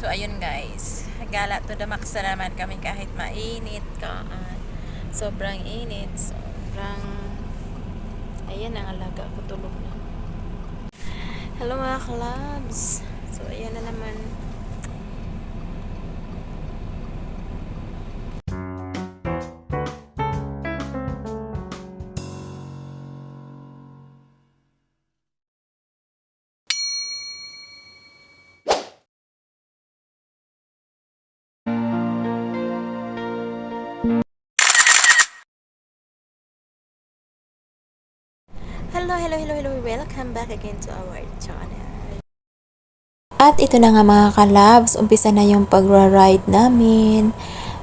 So, ayun guys. Gala to the max na naman kami kahit mainit. Sobrang init. Sobrang... Ayan, ang alaga ko tulog na. Hello mga clubs. So, ayan na naman. Hello. Welcome back again to our channel. At ito na nga mga kalabs, umpisa na yung pagra-ride namin.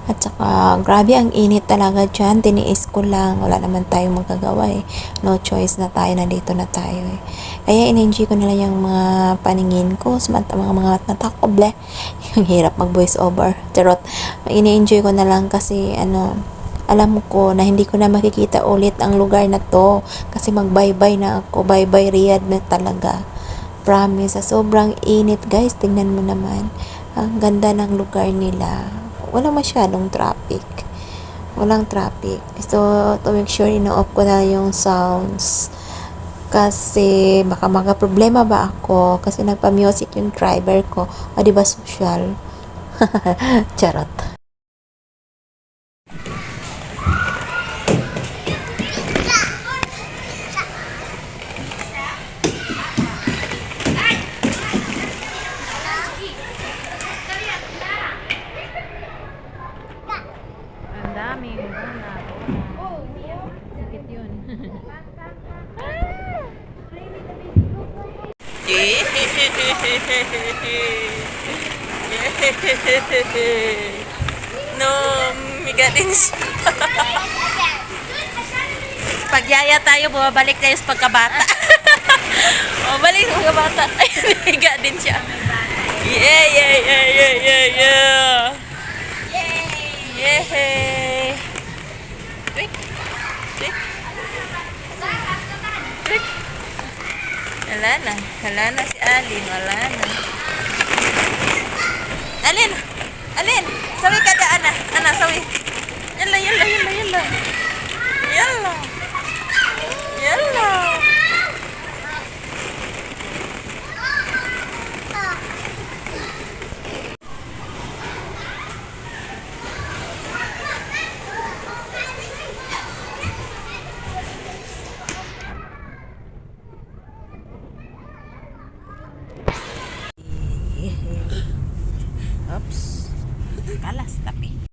At saka, grabe ang init talaga dyan. Tiniis ko lang. Wala naman tayong magagawa eh. No choice na tayo. Nandito na tayo eh. Kaya in-enjoy ko na lang yung mga paningin ko. Mga mata ko. Bleh. Yung hirap mag-voice over. Charot. Ini-enjoy ko na lang kasi alam ko na hindi ko na makikita ulit ang lugar na to. Kasi mag-bye-bye na ako. Bye-bye Riyadh na talaga. Promise, sa sobrang init guys, tingnan mo naman. Ang ganda ng lugar nila. Walang masyadong traffic. Walang traffic. So, to make sure, ino-off ko na yung sounds. Kasi, baka problema ba ako? Kasi nagpa-music yung driver ko. O, diba social? Charot. Ang daming muna. Sakit yun. No, miga din siya. Pagyaya tayo, bumabalik tayo sa pagkabata. Bumabalik sa pagkabata. Ay, miga din siya. Yeah. Yay! Quick! Wala na si Alin. Wala na. Alin! Sawi ka daan na. Sawi. Yalla. Oops. Kalas, tapi.